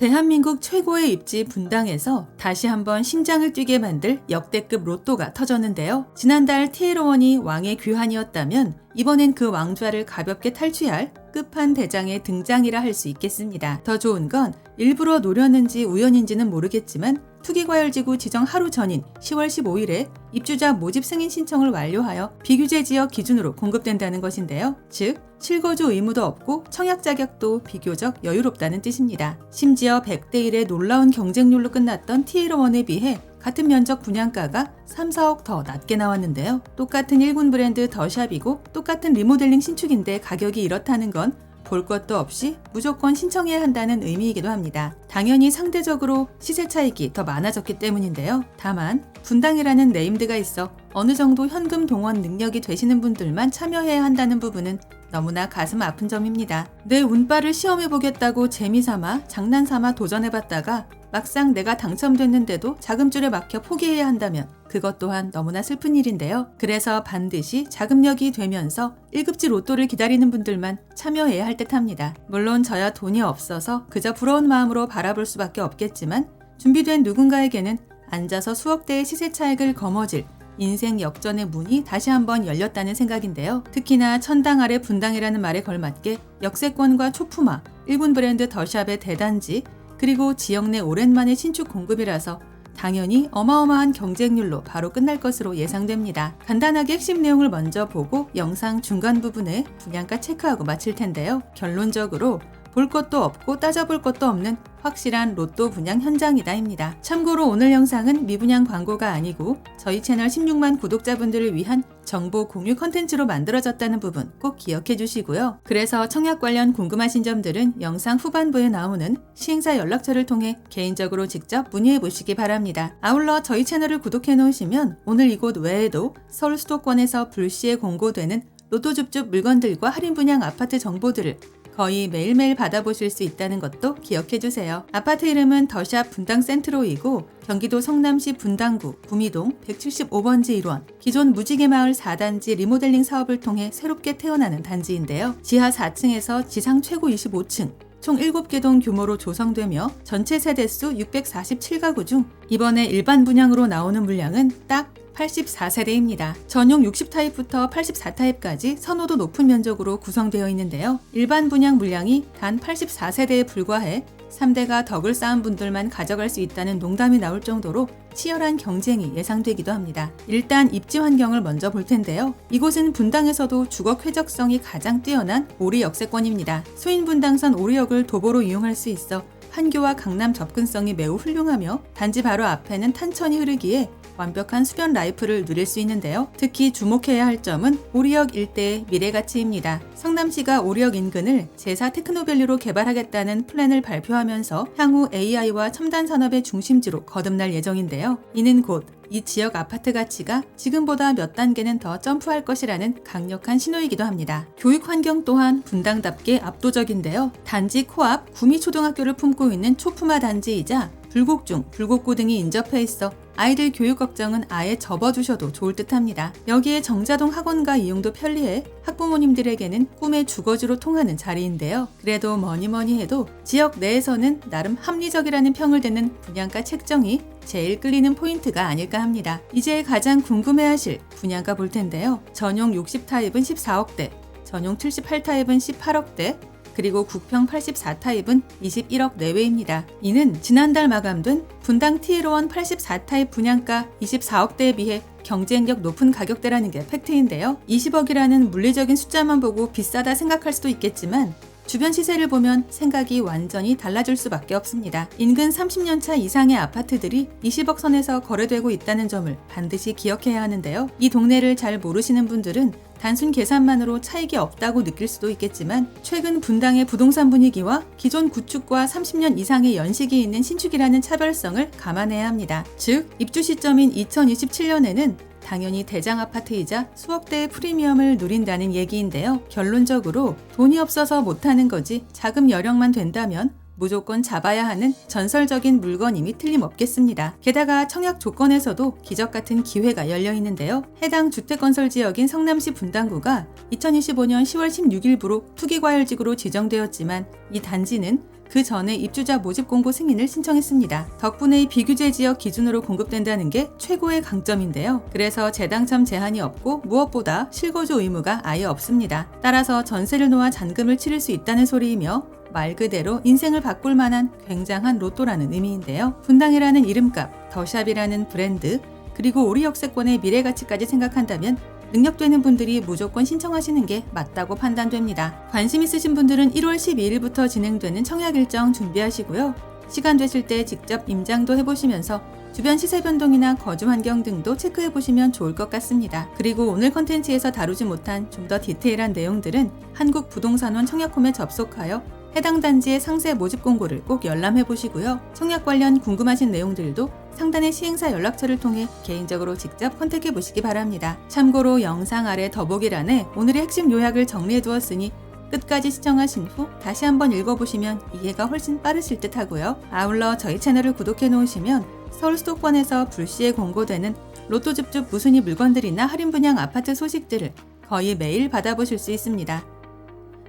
대한민국 최고의 입지 분당에서 다시 한번 심장을 뛰게 만들 역대급 로또가 터졌는데요. 지난달 티에러1이 왕의 귀환이었다면 이번엔 그 왕좌를 가볍게 탈취할 끝판대장의 등장이라 할 수 있겠습니다. 더 좋은 건 일부러 노렸는지 우연인지는 모르겠지만 투기과열지구 지정 하루 전인 10월 15일에 입주자 모집 승인 신청을 완료하여 비규제 지역 기준으로 공급된다는 것인데요. 즉, 실거주 의무도 없고 청약 자격도 비교적 여유롭다는 뜻입니다. 심지어 100대 1의 놀라운 경쟁률로 끝났던 티에러1에 비해 같은 면적 분양가가 3, 4억 더 낮게 나왔는데요. 똑같은 1군 브랜드 더샵이고 똑같은 리모델링 신축인데 가격이 이렇다는 건 볼 것도 없이 무조건 신청해야 한다는 의미이기도 합니다. 당연히 상대적으로 시세 차익이 더 많아졌기 때문인데요. 다만 분당이라는 네임드가 있어 어느 정도 현금 동원 능력이 되시는 분들만 참여해야 한다는 부분은 너무나 가슴 아픈 점입니다. 내 운빨을 시험해보겠다고 재미삼아 장난삼아 도전해봤다가 막상 내가 당첨됐는데도 자금줄에 막혀 포기해야 한다면 그것 또한 너무나 슬픈 일인데요. 그래서 반드시 자금력이 되면서 1급지 로또를 기다리는 분들만 참여해야 할 듯합니다. 물론 저야 돈이 없어서 그저 부러운 마음으로 바라볼 수밖에 없겠지만 준비된 누군가에게는 앉아서 수억 대의 시세 차익을 거머쥘 인생 역전의 문이 다시 한번 열렸다는 생각인데요. 특히나 천당 아래 분당이라는 말에 걸맞게 역세권과 초품화, 1군 브랜드 더샵의 대단지, 그리고 지역 내 오랜만에 신축 공급이라서 당연히 어마어마한 경쟁률로 바로 끝날 것으로 예상됩니다. 간단하게 핵심 내용을 먼저 보고 영상 중간 부분에 분양가 체크하고 마칠 텐데요. 결론적으로 볼 것도 없고 따져볼 것도 없는 확실한 로또 분양 현장이다입니다. 참고로 오늘 영상은 미분양 광고가 아니고 저희 채널 16만 구독자분들을 위한 정보 공유 컨텐츠로 만들어졌다는 부분 꼭 기억해 주시고요. 그래서 청약 관련 궁금하신 점들은 영상 후반부에 나오는 시행사 연락처를 통해 개인적으로 직접 문의해 보시기 바랍니다. 아울러 저희 채널을 구독해 놓으시면 오늘 이곳 외에도 서울 수도권에서 불시에 공고되는 로또 줍줍 물건들과 할인 분양 아파트 정보들을 거의 매일매일 받아보실 수 있다는 것도 기억해주세요. 아파트 이름은 더샵 분당 센트로이고 경기도 성남시 분당구 구미동 175번지 1원 기존 무지개마을 4단지 리모델링 사업을 통해 새롭게 태어나는 단지인데요. 지하 4층에서 지상 최고 25층 총 7개 동 규모로 조성되며 전체 세대수 647가구 중 이번에 일반 분양으로 나오는 물량은 딱 84세대입니다. 전용 60타입부터 84타입까지 선호도 높은 면적으로 구성되어 있는데요. 일반 분양 물량이 단 84세대에 불과해 3대가 덕을 쌓은 분들만 가져갈 수 있다는 농담이 나올 정도로 치열한 경쟁이 예상되기도 합니다. 일단 입지 환경을 먼저 볼 텐데요. 이곳은 분당에서도 주거 쾌적성이 가장 뛰어난 오리 역세권입니다. 수인분당선 오리역을 도보로 이용할 수 있어 판교와 강남 접근성이 매우 훌륭하며 단지 바로 앞에는 탄천이 흐르기에 완벽한 수변 라이프를 누릴 수 있는데요. 특히 주목해야 할 점은 오리역 일대의 미래 가치입니다. 성남시가 오리역 인근을 제4 테크노밸리로 개발하겠다는 플랜을 발표하면서 향후 AI와 첨단 산업의 중심지로 거듭날 예정인데요. 이는 곧 이 지역 아파트 가치가 지금보다 몇 단계는 더 점프할 것이라는 강력한 신호이기도 합니다. 교육 환경 또한 분당답게 압도적인데요. 단지 코앞 구미초등학교를 품고 있는 초품화 단지이자 불곡중, 불곡고 등이 인접해 있어 아이들 교육 걱정은 아예 접어두셔도 좋을 듯합니다. 여기에 정자동 학원가 이용도 편리해 학부모님들에게는 꿈의 주거지로 통하는 자리인데요. 그래도 뭐니 해도 지역 내에서는 나름 합리적이라는 평을 듣는 분양가 책정이 제일 끌리는 포인트가 아닐까 합니다. 이제 가장 궁금해하실 분양가 볼 텐데요. 전용 60타입은 14억대, 전용 78타입은 18억대, 그리고 국평 84타입은 21억 내외입니다. 이는 지난달 마감된 분당 티에러1 84타입 분양가 24억대에 비해 경쟁력 높은 가격대라는 게 팩트인데요. 20억이라는 물리적인 숫자만 보고 비싸다 생각할 수도 있겠지만 주변 시세를 보면 생각이 완전히 달라질 수밖에 없습니다. 인근 30년차 이상의 아파트들이 20억 선에서 거래되고 있다는 점을 반드시 기억해야 하는데요. 이 동네를 잘 모르시는 분들은 단순 계산만으로 차익이 없다고 느낄 수도 있겠지만 최근 분당의 부동산 분위기와 기존 구축과 30년 이상의 연식이 있는 신축이라는 차별성을 감안해야 합니다. 즉, 입주 시점인 2027년에는 당연히 대장 아파트이자 수억대의 프리미엄을 누린다는 얘기인데요. 결론적으로 돈이 없어서 못하는 거지 자금 여력만 된다면 무조건 잡아야 하는 전설적인 물건임이 틀림없겠습니다. 게다가 청약 조건에서도 기적같은 기회가 열려있는데요. 해당 주택건설 지역인 성남시 분당구가 2025년 10월 16일부로 투기과열지구로 지정되었지만 이 단지는 그 전에 입주자 모집 공고 승인을 신청했습니다. 덕분에 이 비규제 지역 기준으로 공급된다는 게 최고의 강점인데요. 그래서 재당첨 제한이 없고 무엇보다 실거주 의무가 아예 없습니다. 따라서 전세를 놓아 잔금을 치를 수 있다는 소리이며 말 그대로 인생을 바꿀 만한 굉장한 로또라는 의미인데요. 분당이라는 이름값, 더샵이라는 브랜드, 그리고 우리 역세권의 미래 가치까지 생각한다면 능력되는 분들이 무조건 신청하시는 게 맞다고 판단됩니다. 관심 있으신 분들은 1월 12일부터 진행되는 청약 일정 준비하시고요. 시간 되실 때 직접 임장도 해보시면서 주변 시세 변동이나 거주 환경 등도 체크해보시면 좋을 것 같습니다. 그리고 오늘 컨텐츠에서 다루지 못한 좀 더 디테일한 내용들은 한국부동산원 청약홈에 접속하여 해당 단지의 상세 모집 공고를 꼭 열람해보시고요. 청약 관련 궁금하신 내용들도 상단의 시행사 연락처를 통해 개인적으로 직접 컨택해보시기 바랍니다. 참고로 영상 아래 더보기란에 오늘의 핵심 요약을 정리해두었으니 끝까지 시청하신 후 다시 한번 읽어보시면 이해가 훨씬 빠르실 듯 하고요. 아울러 저희 채널을 구독해놓으시면 서울 수도권에서 불시에 공고되는 로또 줍줍 무순위 물건들이나 할인 분양 아파트 소식들을 거의 매일 받아보실 수 있습니다.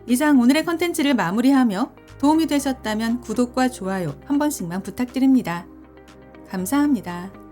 이상 오늘의 컨텐츠를 마무리하며 도움이 되셨다면 구독과 좋아요 한 번씩만 부탁드립니다. 감사합니다.